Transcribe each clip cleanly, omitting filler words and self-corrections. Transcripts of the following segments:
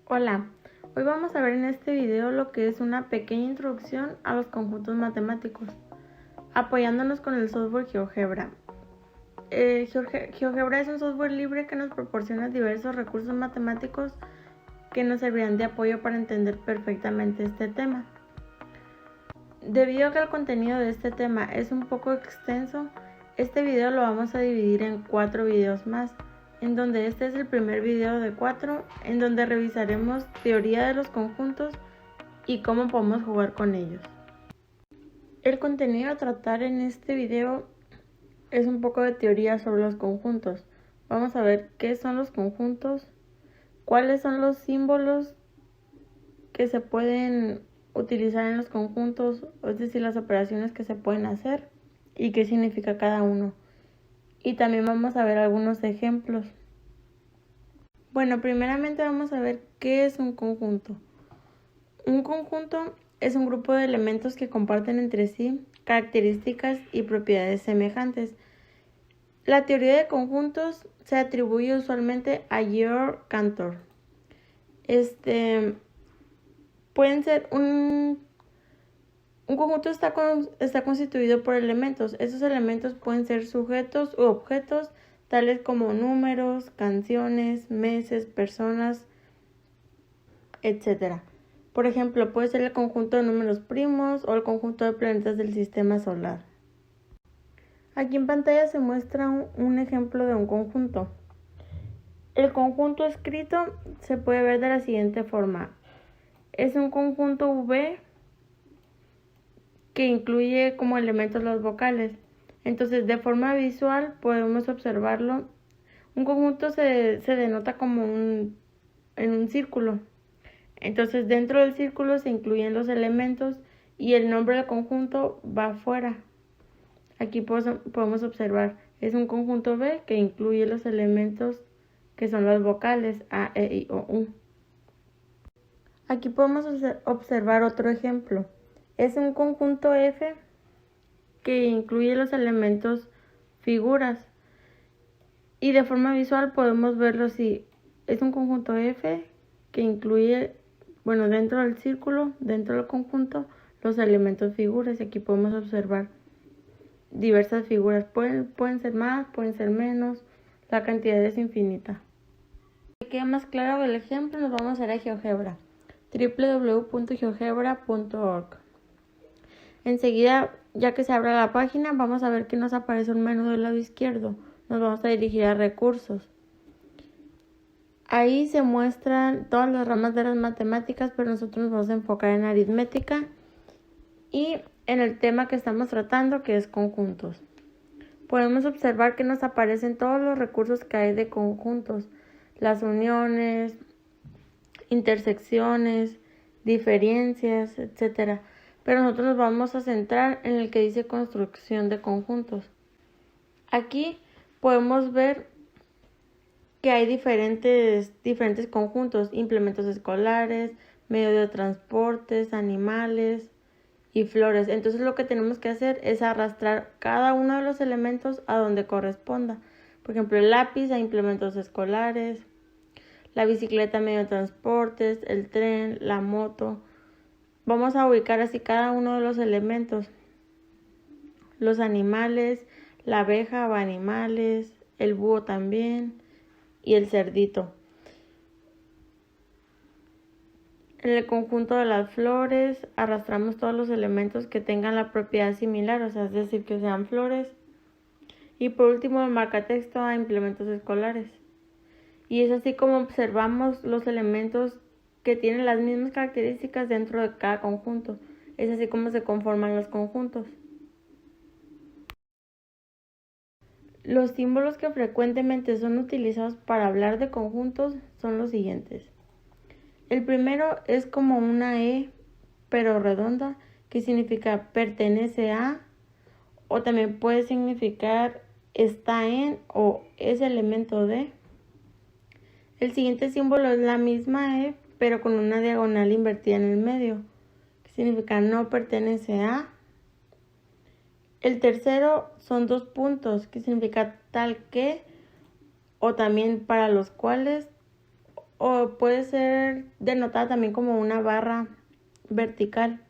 Hola, hoy vamos a ver en este video lo que es una pequeña introducción a los conjuntos matemáticos, apoyándonos con el software GeoGebra. GeoGebra es un software libre que nos proporciona diversos recursos matemáticos que nos servirán de apoyo para entender perfectamente este tema. Debido a que el contenido de este tema es un poco extenso, este video lo vamos a dividir en 4 videos más, en donde este es el primer video de 4, en donde revisaremos teoría de los conjuntos y cómo podemos jugar con ellos. El contenido a tratar en este video es un poco de teoría sobre los conjuntos. Vamos a ver qué son los conjuntos, cuáles son los símbolos que se pueden utilizar en los conjuntos, es decir, las operaciones que se pueden hacer y qué significa cada uno. Y también vamos a ver algunos ejemplos. Bueno, primeramente vamos a ver qué es un conjunto. Un conjunto es un grupo de elementos que comparten entre sí características y propiedades semejantes. La teoría de conjuntos se atribuye usualmente a Georg Cantor. Pueden ser un conjunto está constituido por elementos. Esos elementos pueden ser sujetos u objetos, tales como números, canciones, meses, personas, etc. Por ejemplo, puede ser el conjunto de números primos o el conjunto de planetas del sistema solar. Aquí en pantalla se muestra un ejemplo de un conjunto. El conjunto escrito se puede ver de la siguiente forma. Es un conjunto V que incluye como elementos las vocales. Entonces, de forma visual podemos observarlo. Un conjunto se denota como en un círculo. Entonces, dentro del círculo se incluyen los elementos y el nombre del conjunto va afuera. Aquí podemos observar, es un conjunto V que incluye los elementos que son las vocales A, E, I, O, U. Aquí podemos observar otro ejemplo. Es un conjunto F que incluye los elementos figuras. Y de forma visual podemos verlo así. Es un conjunto F que incluye, dentro del círculo, dentro del conjunto, los elementos figuras. Y aquí podemos observar diversas figuras. Pueden ser más, pueden ser menos. La cantidad es infinita. Para que quede más claro el ejemplo, nos vamos a ir a GeoGebra. www.geogebra.org. Enseguida, ya que se abra la página, vamos a ver que nos aparece un menú del lado izquierdo. Nos vamos a dirigir a recursos. Ahí se muestran todas las ramas de las matemáticas, pero nosotros nos vamos a enfocar en aritmética y en el tema que estamos tratando, que es conjuntos. Podemos observar que nos aparecen todos los recursos que hay de conjuntos, las uniones, intersecciones, diferencias, etc. Pero nosotros nos vamos a centrar en el que dice construcción de conjuntos. Aquí podemos ver que hay diferentes conjuntos, implementos escolares, medios de transportes, animales y flores. Entonces lo que tenemos que hacer es arrastrar cada uno de los elementos a donde corresponda. Por ejemplo, el lápiz a implementos escolares, la bicicleta a medio de transportes, el tren, la moto. Vamos a ubicar así cada uno de los elementos. Los animales, la abeja va a animales, el búho también y el cerdito. En el conjunto de las flores arrastramos todos los elementos que tengan la propiedad similar, es decir, que sean flores. Y por último, el marcatexto a implementos escolares. Y es así como observamos los elementos que tienen las mismas características dentro de cada conjunto. Es así como se conforman los conjuntos. Los símbolos que frecuentemente son utilizados para hablar de conjuntos son los siguientes. El primero es como una E, pero redonda, que significa pertenece a, o también puede significar está en o es elemento de. El siguiente símbolo es la misma E, pero con una diagonal invertida en el medio, que significa no pertenece a. El tercero son 2 puntos, que significa tal que, o también para los cuales, o puede ser denotada también como una barra vertical.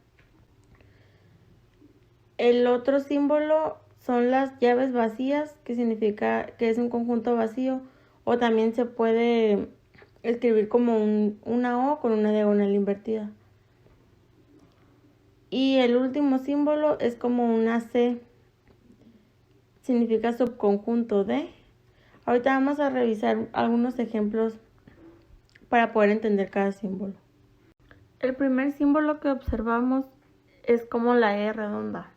El otro símbolo son las llaves vacías, que significa que es un conjunto vacío, o también se puede escribir como una O con una diagonal invertida. Y el último símbolo es como una C, significa subconjunto de. Ahorita vamos a revisar algunos ejemplos para poder entender cada símbolo. El primer símbolo que observamos es como la E redonda,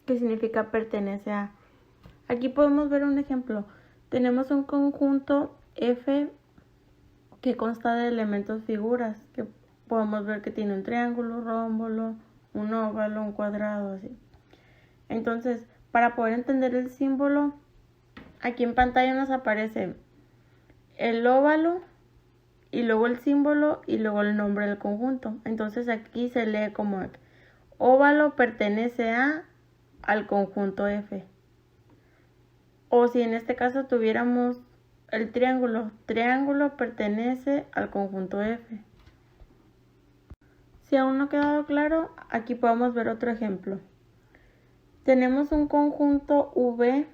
que significa pertenece a. Aquí podemos ver un ejemplo. Tenemos un conjunto F que consta de elementos figuras, que podemos ver que tiene un triángulo, rómbolo, un óvalo, un cuadrado, así. Entonces, para poder entender el símbolo, aquí en pantalla nos aparece el óvalo y luego el símbolo y luego el nombre del conjunto. Entonces aquí se lee como óvalo pertenece al conjunto F. O si en este caso tuviéramos el triángulo, triángulo pertenece al conjunto F. Si aún no ha quedado claro, aquí podemos ver otro ejemplo. Tenemos un conjunto V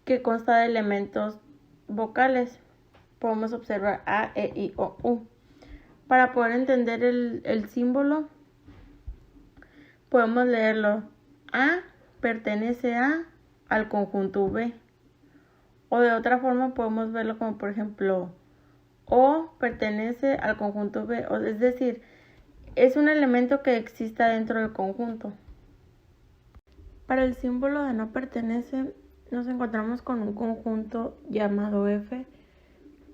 que consta de elementos vocales. Podemos observar A, E, I, O, U. Para poder entender el símbolo, podemos leerlo. A pertenece al conjunto V. O de otra forma podemos verlo como, por ejemplo, O pertenece al conjunto V. Es decir, es un elemento que exista dentro del conjunto. Para el símbolo de no pertenece, nos encontramos con un conjunto llamado F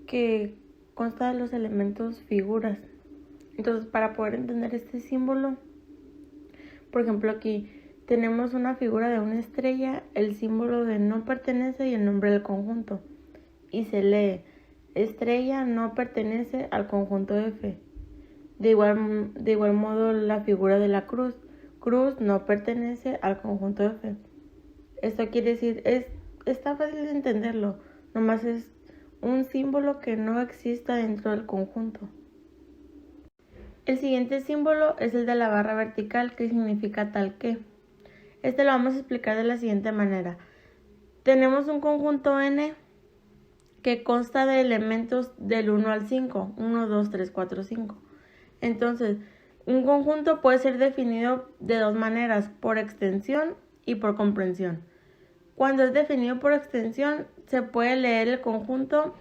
que consta de los elementos figuras. Entonces, para poder entender este símbolo, por ejemplo, aquí tenemos una figura de una estrella, el símbolo de no pertenece y el nombre del conjunto. Y se lee, estrella no pertenece al conjunto F. De igual modo, la figura de la cruz. Cruz no pertenece al conjunto F. Esto quiere decir, está fácil de entenderlo, nomás es un símbolo que no exista dentro del conjunto. El siguiente símbolo es el de la barra vertical, que significa tal que. Este lo vamos a explicar de la siguiente manera. Tenemos un conjunto N que consta de elementos del 1 al 5, 1, 2, 3, 4, 5. Entonces, un conjunto puede ser definido de dos maneras, por extensión y por comprensión. Cuando es definido por extensión, se puede leer el conjunto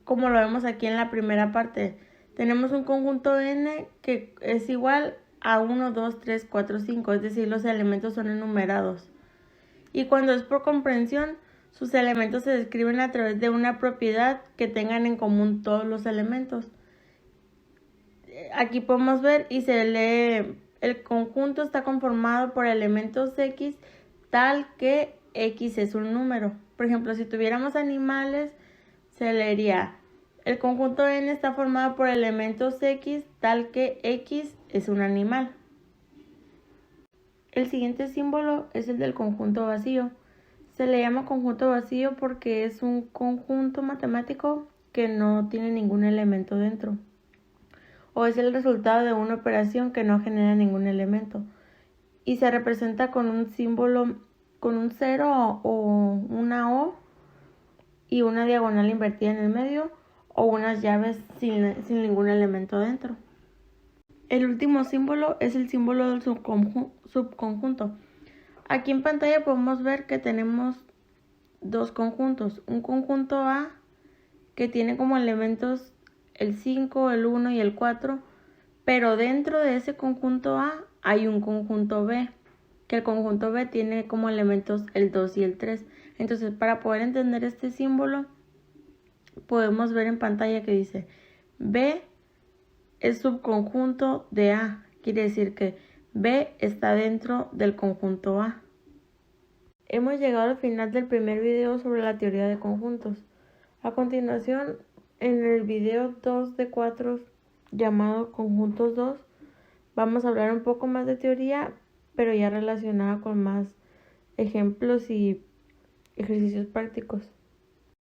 como lo vemos aquí en la primera parte. Tenemos un conjunto N que es igual a 1, 2, 3, 4, 5, es decir, los elementos son enumerados. Y cuando es por comprensión, sus elementos se describen a través de una propiedad que tengan en común todos los elementos. Aquí podemos ver y se lee, el conjunto está conformado por elementos X tal que X es un número. Por ejemplo, si tuviéramos animales, se leería, el conjunto N está formado por elementos X tal que X es un animal. El siguiente símbolo es el del conjunto vacío. Se le llama conjunto vacío porque es un conjunto matemático que no tiene ningún elemento dentro. O es el resultado de una operación que no genera ningún elemento. Y se representa con un símbolo, con un 0 o una O y una diagonal invertida en el medio o unas llaves sin ningún elemento dentro. El último símbolo es el símbolo del subconjunto. Aquí en pantalla podemos ver que tenemos dos conjuntos. Un conjunto A que tiene como elementos el 5, el 1 y el 4, pero dentro de ese conjunto A hay un conjunto B, que el conjunto B tiene como elementos el 2 y el 3. Entonces, para poder entender este símbolo, podemos ver en pantalla que dice B es subconjunto de A, quiere decir que B está dentro del conjunto A. Hemos llegado al final del primer video sobre la teoría de conjuntos. A continuación, en el video 2 de 4 llamado Conjuntos 2, vamos a hablar un poco más de teoría, pero ya relacionada con más ejemplos y ejercicios prácticos.